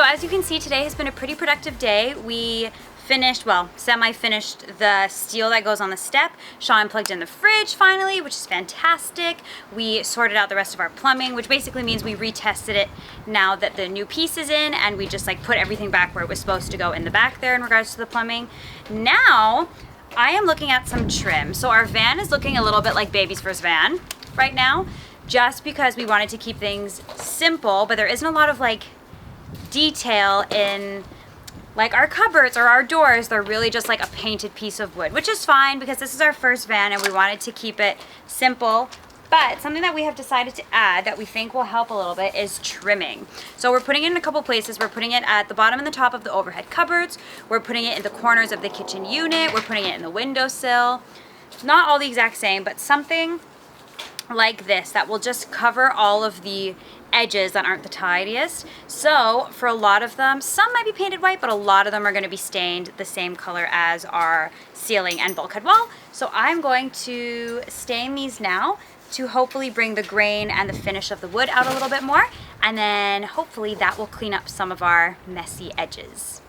as you can see, today has been a pretty productive day. We finished, well, semi-finished the steel that goes on the step. Shaun plugged in the fridge finally, which is fantastic. We sorted out the rest of our plumbing, which basically means we retested it now that the new piece is in, and we just like put everything back where it was supposed to go in the back there in regards to the plumbing. Now, I am looking at some trim. So our van is looking a little bit like baby's first van right now, just because we wanted to keep things simple, but there isn't a lot of like detail in like our cupboards or our doors. They're really just like a painted piece of wood, which is fine because this is our first van and we wanted to keep it simple. But something that we have decided to add that we think will help a little bit is trimming. So we're putting it in a couple places. We're putting it at the bottom and the top of the overhead cupboards. We're putting it in the corners of the kitchen unit. We're putting it in the windowsill. Not all the exact same, but something like this that will just cover all of the edges that aren't the tidiest. So for a lot of them, some might be painted white, but a lot of them are going to be stained the same color as our ceiling and bulkhead wall. So I'm going to stain these now to hopefully bring the grain and the finish of the wood out a little bit more, and then hopefully that will clean up some of our messy edges.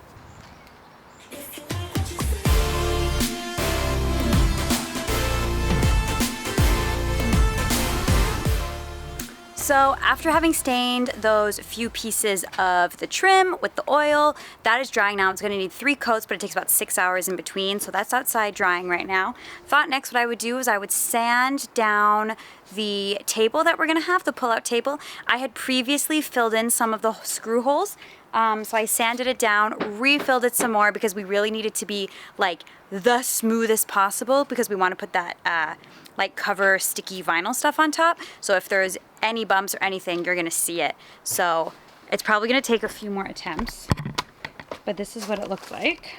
So after having stained those few pieces of the trim with the oil, that is drying now. It's gonna need 3 coats, but it takes about 6 hours in between. So that's outside drying right now. Thought next what I would do is I would sand down the table that we're gonna have, the pull-out table. I had previously filled in some of the screw holes. So I sanded it down, refilled it some more because we really need it to be like the smoothest possible because we want to put that like cover sticky vinyl stuff on top. So if there's any bumps or anything, you're gonna see it. So it's probably gonna take a few more attempts, but this is what it looks like.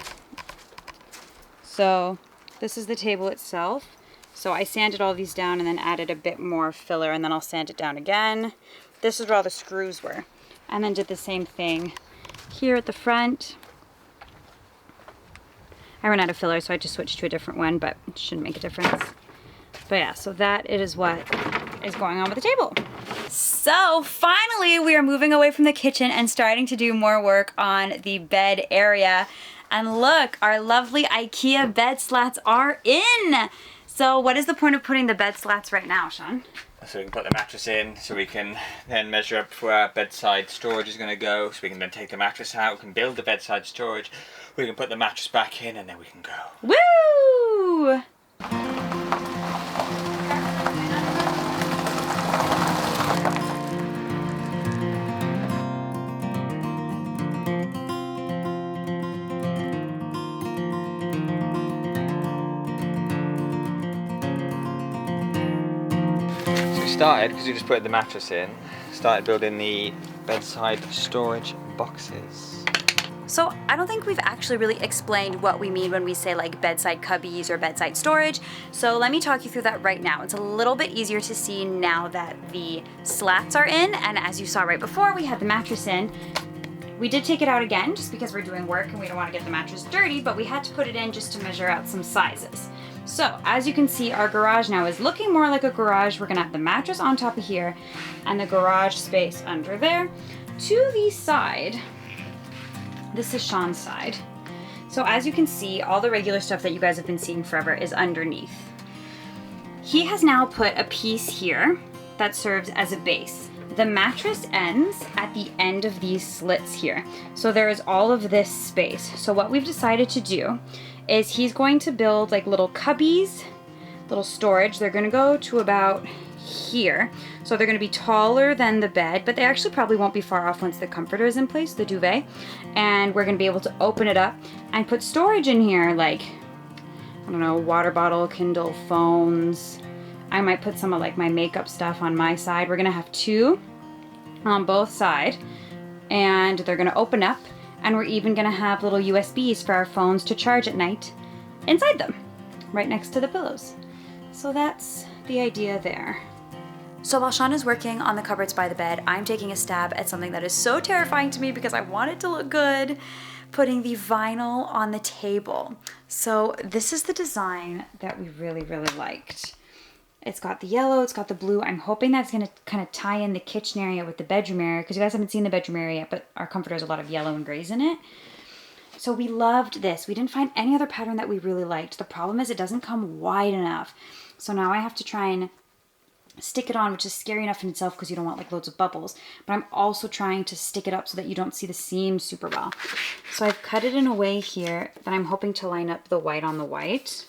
So this is the table itself. So I sanded all these down and then added a bit more filler, and then I'll sand it down again. This is where all the screws were. And then did the same thing here at the front. I ran out of filler, so I just switched to a different one, but it shouldn't make a difference. But yeah, so that is what is going on with the table. So finally, we are moving away from the kitchen and starting to do more work on the bed area. And look, our lovely IKEA bed slats are in. So what is the point of putting the bed slats right now, Shaun? So we can put the mattress in, so we can then measure up where our bedside storage is going to go, so we can then take the mattress out, we can build the bedside storage, we can put the mattress back in, and then we can go. Woo! Started, because we just put the mattress in, started building the bedside storage boxes. So I don't think we've actually really explained what we mean when we say like bedside cubbies or bedside storage. So let me talk you through that right now. It's a little bit easier to see now that the slats are in, and as you saw right before, we had the mattress in. We did take it out again just because we're doing work and we don't want to get the mattress dirty, but we had to put it in just to measure out some sizes. So as you can see, our garage now is looking more like a garage. We're gonna have the mattress on top of here and the garage space under there. To the side, this is Shaun's side. So as you can see, all the regular stuff that you guys have been seeing forever is underneath. He has now put a piece here that serves as a base. The mattress ends at the end of these slits here. So there is all of this space. So what we've decided to do is he's going to build like little cubbies, little storage. They're gonna go to about here. So they're gonna be taller than the bed, but they actually probably won't be far off once the comforter is in place, the duvet. And we're gonna be able to open it up and put storage in here, like, I don't know, water bottle, Kindle, phones. I might put some of like my makeup stuff on my side. We're gonna have 2 on both sides, and they're gonna open up, and we're even gonna have little USBs for our phones to charge at night inside them, right next to the pillows. So that's the idea there. So while Shaun is working on the cupboards by the bed, I'm taking a stab at something that is so terrifying to me because I want it to look good, putting the vinyl on the table. So this is the design that we really, really liked. It's got the yellow, it's got the blue. I'm hoping that's going to kind of tie in the kitchen area with the bedroom area, because you guys haven't seen the bedroom area yet, but our comforter has a lot of yellow and grays in it. So we loved this. We didn't find any other pattern that we really liked. The problem is it doesn't come wide enough. So now I have to try and stick it on, which is scary enough in itself because you don't want like loads of bubbles. But I'm also trying to stick it up so that you don't see the seam super well. So I've cut it in a way here that I'm hoping to line up the white on the white.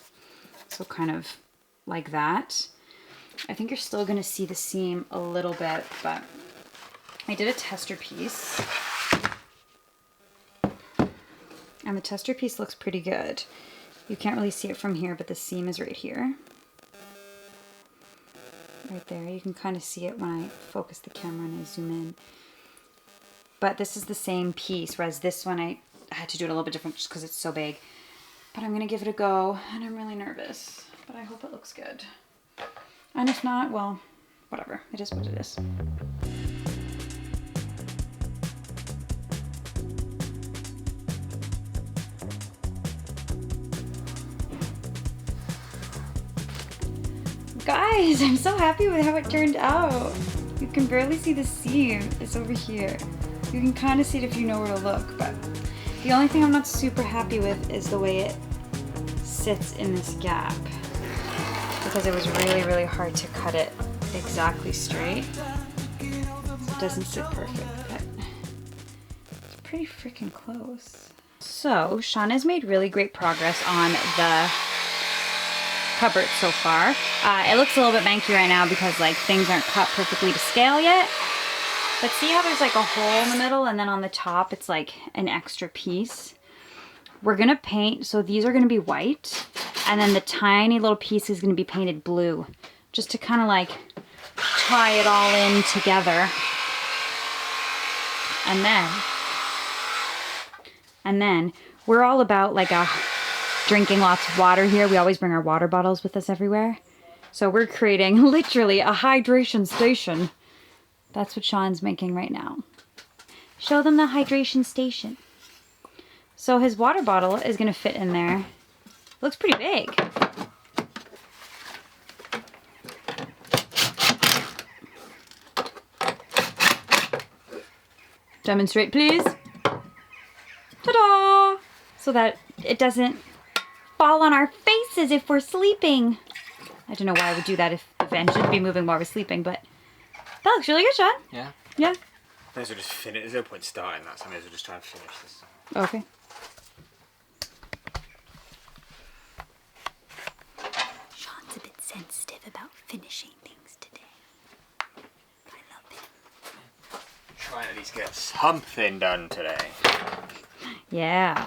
So kind of like that. I think you're still going to see the seam a little bit, but I did a tester piece. And the tester piece looks pretty good. You can't really see it from here, but the seam is right here. Right there. You can kind of see it when I focus the camera and I zoom in. But this is the same piece, whereas this one I had to do it a little bit different just because it's so big. But I'm going to give it a go, and I'm really nervous. But I hope it looks good. And if not, well, whatever. It is what it is. Guys, I'm so happy with how it turned out. You can barely see the seam. It's over here. You can kind of see it if you know where to look, but the only thing I'm not super happy with is the way it sits in this gap, because it was really, really hard to cut it exactly straight. It doesn't sit perfect, but it's pretty freaking close. So Shaun has made really great progress on the cupboard so far. It looks a little bit manky right now because like things aren't cut perfectly to scale yet. But see how there's like a hole in the middle and then on the top it's like an extra piece. We're gonna paint, so these are gonna be white, and then the tiny little piece is gonna be painted blue, just to kind of like tie it all in together. And then we're all about like drinking lots of water here. We always bring our water bottles with us everywhere. So we're creating literally a hydration station. That's what Shaun's making right now. Show them the hydration station. So his water bottle is gonna fit in there. Looks pretty big. Demonstrate, please. Ta-da! So that it doesn't fall on our faces if we're sleeping. I don't know why I would do that if the fan should be moving while we're sleeping, but that looks really good, Shaun. Yeah. Yeah. May as well just finish. There's no point starting that, so I may as well just try and finish this. Okay. Shaun's a bit sensitive about finishing things today. I love him. Try and at least get something done today. Yeah.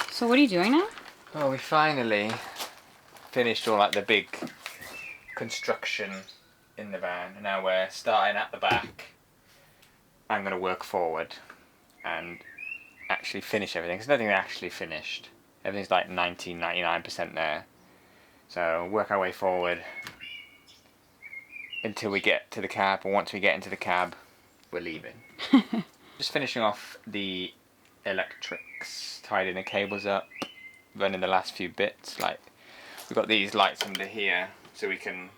So what are you doing now? Well, we finally finished all like the big construction in the van, and now we're starting at the back. I'm going to work forward and actually finish everything. There's nothing actually finished. Everything's like 99% there. So work our way forward until we get to the cab, and once we get into the cab, we're leaving. Just finishing off the electrics, tidying the cables up, running the last few bits. Like we've got these lights under here so we can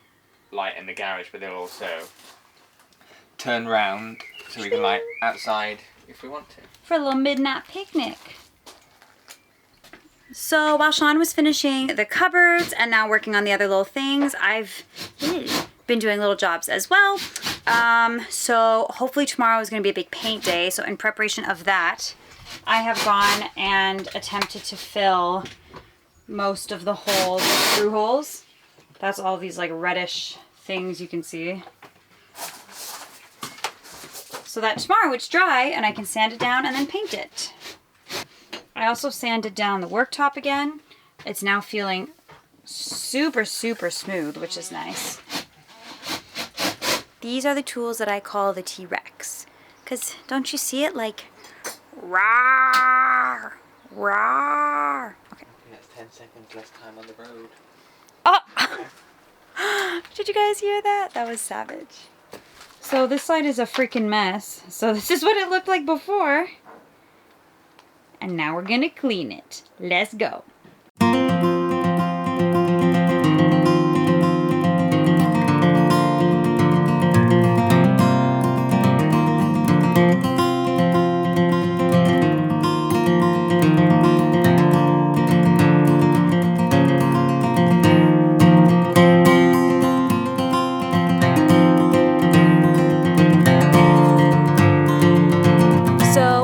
light in the garage, but they'll also turn round so we can light outside if we want to. For a little midnight picnic. So while Shaun was finishing the cupboards and now working on the other little things, I've been doing little jobs as well. So hopefully tomorrow is going to be a big paint day. So in preparation of that, I have gone and attempted to fill most of the holes with screw holes. That's all these like reddish things you can see. So that tomorrow it's dry and I can sand it down and then paint it. I also sanded down the worktop again. It's now feeling super, super smooth, which is nice. These are the tools that I call the T-Rex. Because don't you see it like, rawr, rawr. Okay. Yeah. 10 seconds less time on the road. Oh! Did you guys hear that? That was savage. So this side is a freaking mess. So this is what it looked like before. And now we're gonna clean it. Let's go.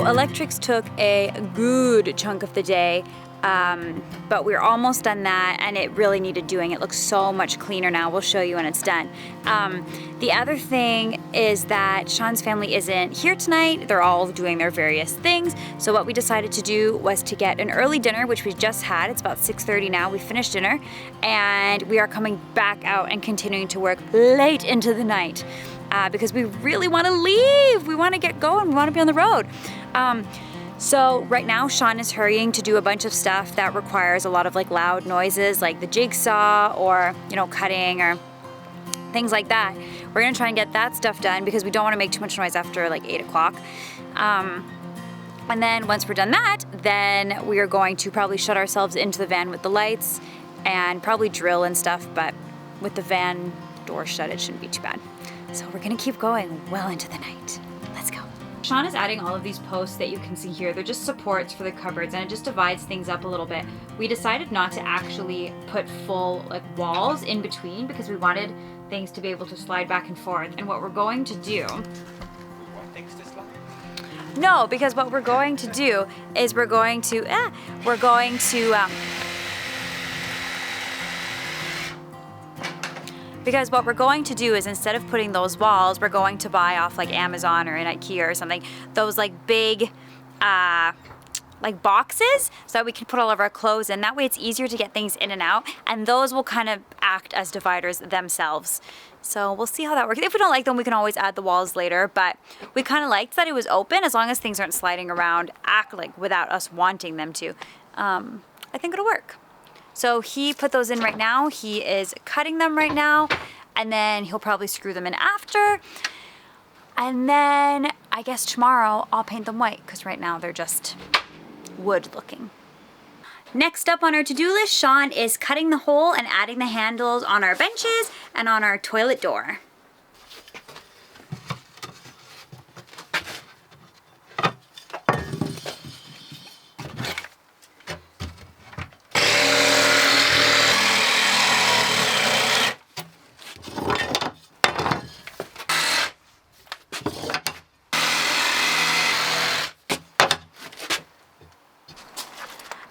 Electrics took a good chunk of the day, but we're almost done that, and it really needed doing. It looks so much cleaner now. We'll show you when it's done. The other thing is that Shaun's family isn't here tonight. They're all doing their various things. So what we decided to do was to get an early dinner, which we just had. It's about 6:30 now. We finished dinner, and we are coming back out and continuing to work late into the night. Because we really want to leave. We want to get going. We want to be on the road. So right now Shaun is hurrying to do a bunch of stuff that requires a lot of like loud noises, like the jigsaw or, you know, cutting or things like that. We're gonna try and get that stuff done because we don't want to make too much noise after like 8 o'clock. And then once we're done that, then we are going to probably shut ourselves into the van with the lights and probably drill and stuff, but with the van door shut, it shouldn't be too bad. So we're gonna keep going well into the night. Let's go. Shaun is adding all of these posts that you can see here. They're just supports for the cupboards, and it just divides things up a little bit. We decided not to actually put full like walls in between because we wanted things to be able to slide back and forth. And what we're going to do... We want things to slide? No, because what we're going to do is we're going to Because what we're going to do is instead of putting those walls, we're going to buy off like Amazon or in IKEA or something, those like big like boxes so that we can put all of our clothes in. That way it's easier to get things in and out, and those will kind of act as dividers themselves. So we'll see how that works. If we don't like them, we can always add the walls later, but we kind of liked that it was open as long as things aren't sliding around, like without us wanting them to. I think it'll work. So he put those in right now. He is cutting them right now, and then he'll probably screw them in after. And then I guess tomorrow I'll paint them white because right now they're just wood looking. Next up on our to-do list, Shaun is cutting the hole and adding the handles on our benches and on our toilet door.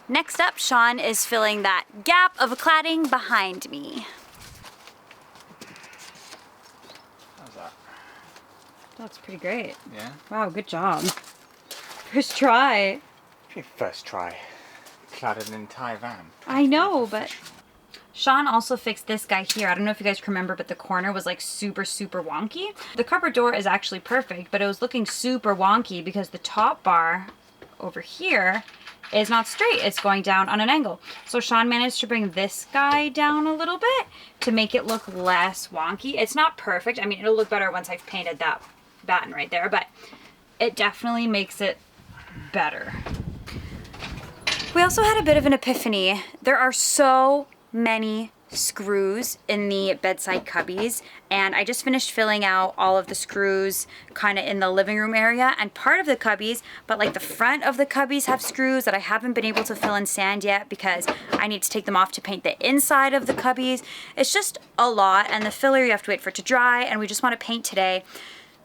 Next up, Shaun is filling that gap of cladding behind me. How's that? That looks pretty great. Yeah? Wow, good job. First try. First try. Cladded an entire van. I know, but... Shaun also fixed this guy here. I don't know if you guys can remember, but the corner was like super wonky. The cupboard door is actually perfect, but it was looking super wonky because the top bar over here is not straight. It's going down on an angle. So Shaun managed to bring this guy down a little bit to make it look less wonky. It's not perfect. I mean, it'll look better once I've painted that batten right there, but it definitely makes it better. We also had a bit of an epiphany. There are so many screws in the bedside cubbies, and I just finished filling out all of the screws kind of in the living room area and part of the cubbies, but like the front of the cubbies have screws that I haven't been able to fill in sand yet because I need to take them off to paint the inside of the cubbies. It's just a lot, and the filler you have to wait for it to dry, and we just want to paint today.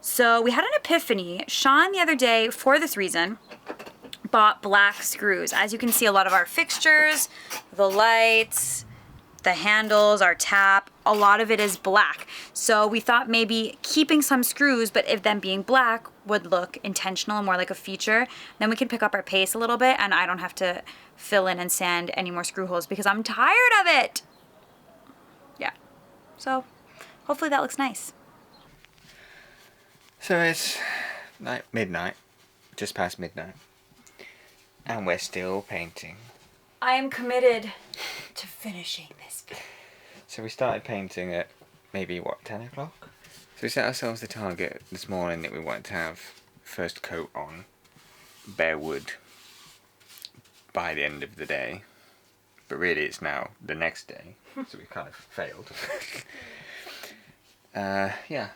So we had an epiphany. Shaun the other day, for this reason, bought black screws. As you can see, a lot of our fixtures, the lights, the handles, our tap, a lot of it is black. So we thought maybe keeping some screws, but if them being black, would look intentional and more like a feature. Then we can pick up our pace a little bit and I don't have to fill in and sand any more screw holes because I'm tired of it. Yeah, so hopefully that looks nice. So it's like midnight, just past midnight, and we're still painting. I am committed to finishing this bit. So we started painting at maybe, what, 10 o'clock? So we set ourselves the target this morning that we wanted to have first coat on bare wood by the end of the day. But really it's now the next day, so we kind of failed. Yeah,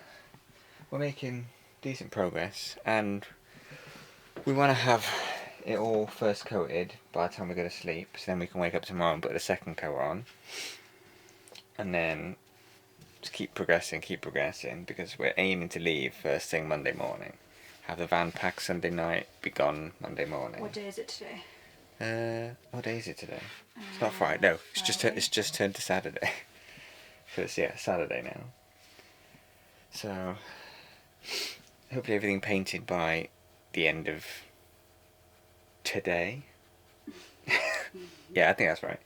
we're making decent progress, and we want to have it all first coated by the time we go to sleep, so then we can wake up tomorrow and put the second coat on. And then just keep progressing, because we're aiming to leave first thing Monday morning. Have the van packed Sunday night, be gone Monday morning. What day is it today? What day is it today? It's not Friday. No, it's just turned to Saturday. So it's, yeah, Saturday now. So hopefully everything painted by the end of today. Yeah, I think that's right.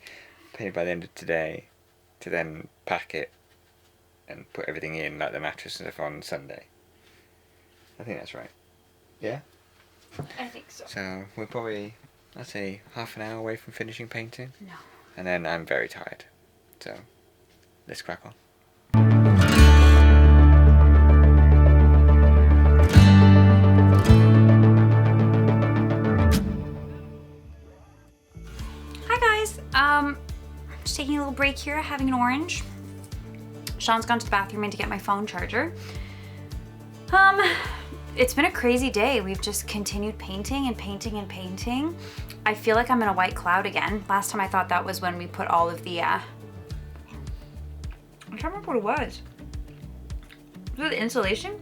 Painted by the end of today, to then pack it and put everything in, like the mattress and stuff, on Sunday. I think that's right. Yeah? I think so. So we're probably, I'd say, half an hour away from finishing painting. No. And then I'm very tired. So let's crack on. Hi guys. Just taking a little break here, having an orange. Shaun's gone to the bathroom in to get my phone charger. It's been a crazy day. We've just continued painting and painting and painting. I feel like I'm in a white cloud again. Last time I thought that was when we put all of the, I can't remember what it was. Was it the insulation?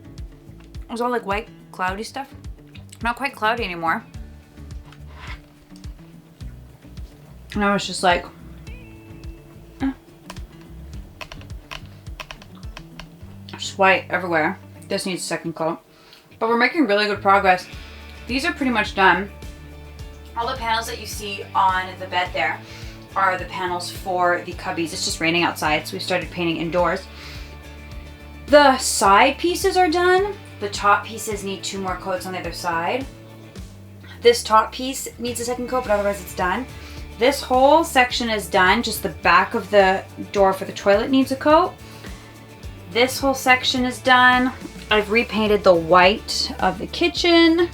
It was all like white, cloudy stuff. Not quite cloudy anymore. Now it's just like, just white everywhere. This needs a second coat. But we're making really good progress. These are pretty much done. All the panels that you see on the bed there are the panels for the cubbies. It's just raining outside, so we started painting indoors. The side pieces are done. The top pieces need 2 more coats on the other side. This top piece needs a second coat, but otherwise it's done. This whole section is done. Just the back of the door for the toilet needs a coat. This whole section is done. I've repainted the white of the kitchen.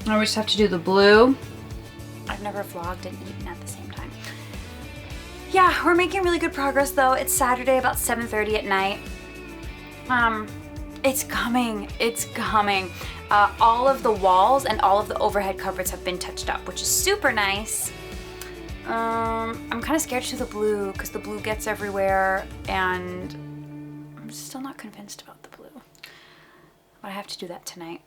Now we just have to do the blue. I've never vlogged and eaten at the same time. Yeah, we're making really good progress though. It's Saturday, about 7:30 at night. It's coming, it's coming. All of the walls and all of the overhead cupboards have been touched up, which is super nice. I'm kind of scared to do the blue because the blue gets everywhere and I'm still not convinced about the blue. But I have to do that tonight.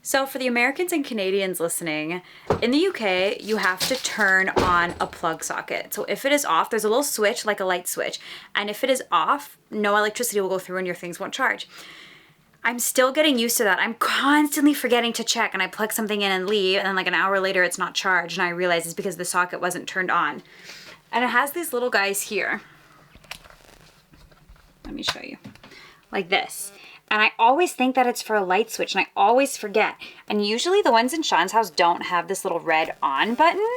So for the Americans and Canadians listening, in the UK, you have to turn on a plug socket. So if it is off, there's a little switch, like a light switch. And if it is off, no electricity will go through and your things won't charge. I'm still getting used to that. I'm constantly forgetting to check and I plug something in and leave and then like an hour later it's not charged and I realize it's because the socket wasn't turned on. And it has these little guys here. Let me show you. Like this. And I always think that it's for a light switch and I always forget. And usually the ones in Shaun's house don't have this little red on button.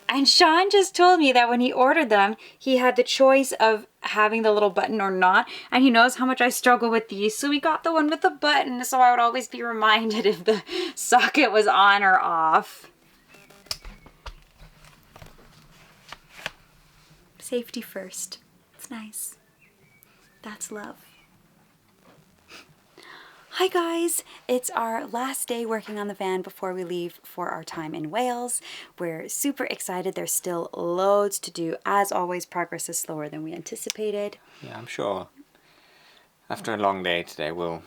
And Shaun just told me that when he ordered them, he had the choice of having the little button or not. And he knows how much I struggle with these. So we got the one with the button so I would always be reminded if the socket was on or off. Safety first. It's nice. That's love. Hi guys, it's our last day working on the van before we leave for our time in Wales. We're super excited. There's still loads to do. As always, progress is slower than we anticipated. Yeah, I'm sure after a long day today we'll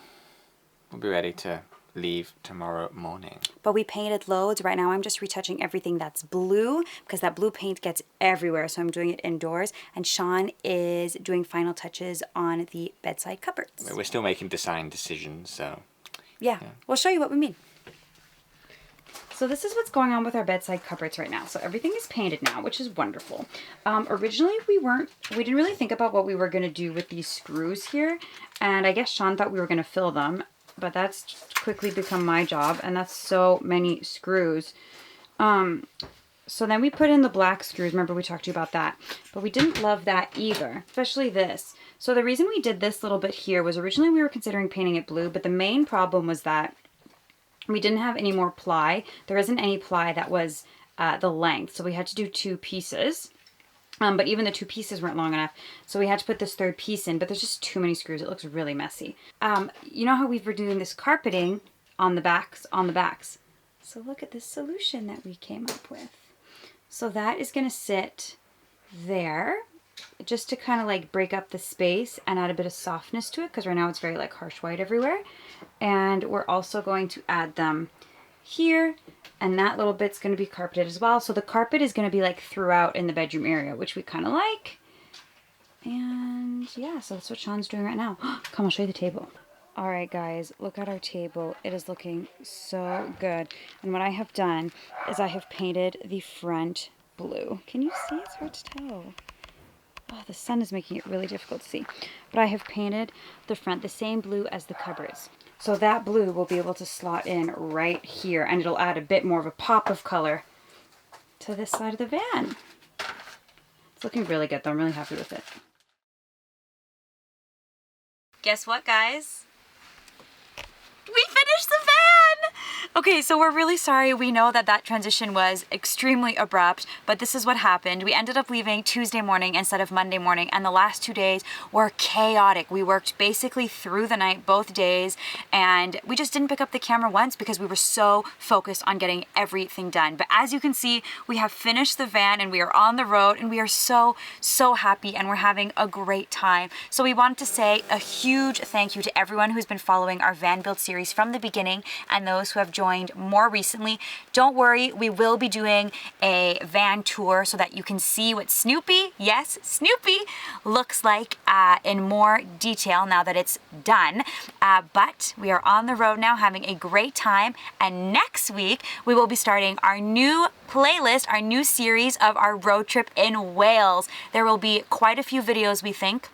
be ready to leave tomorrow morning. But we painted loads. Right now I'm just retouching everything that's blue because that blue paint gets everywhere, so I'm doing it indoors. And Shaun is doing final touches on the bedside cupboards. We're still making design decisions, so... Yeah, we'll show you what we mean. So this is what's going on with our bedside cupboards right now. So everything is painted now, which is wonderful. Originally we didn't really think about what we were going to do with these screws here. And I guess Shaun thought we were going to fill them. But that's quickly become my job, and that's so many screws. So then we put in the black screws. Remember we talked to you about that, but we didn't love that either, especially this. So the reason we did this little bit here was originally we were considering painting it blue, but the main problem was that we didn't have any more ply. There isn't any ply that was the length, so we had to do 2 pieces. But even the 2 pieces weren't long enough, so we had to put this 3rd piece in, but there's just too many screws. It looks really messy. You know how we've been doing this carpeting on the backs? So look at this solution that we came up with. So that is going to sit there just to kind of like break up the space and add a bit of softness to it, because right now it's very like harsh white everywhere. And we're also going to add them here, and that little bit's going to be carpeted as well. So the carpet is going to be like throughout in the bedroom area, which we kind of like. And yeah, so that's what Shaun's doing right now. Come, I'll show you the table. All right, guys, look at our table. It is looking so good. And what I have done is I have painted the front blue. Can you see? It's hard to tell. Oh, the sun is making it really difficult to see. But I have painted the front the same blue as the cupboards. So that blue will be able to slot in right here, and it'll add a bit more of a pop of color to this side of the van. It's looking really good, though. I'm really happy with it. Guess what, guys? We finished the van! Okay, so we're really sorry. We know that that transition was extremely abrupt, but this is what happened. We ended up leaving Tuesday morning instead of Monday morning, and the last 2 days were chaotic. We worked basically through the night both days, and we just didn't pick up the camera once because we were so focused on getting everything done. But as you can see, we have finished the van and we are on the road, and we are so happy, and we're having a great time. So we wanted to say a huge thank you to everyone who's been following our van build series from the beginning and those who have joined more recently. Don't worry, we will be doing a van tour so that you can see what Snoopy, yes, Snoopy, looks like in more detail now that it's done. But we are on the road now having a great time, and next week we will be starting our new playlist, our new series of our road trip in Wales. There will be quite a few videos, we think.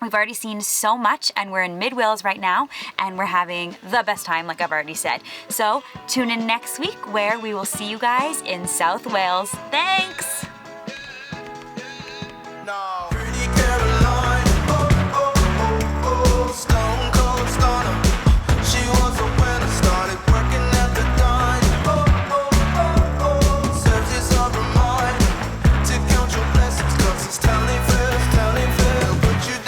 We've already seen so much, and we're in mid-Wales right now, and we're having the best time, like I've already said. So tune in next week where we will see you guys in South Wales. Thanks!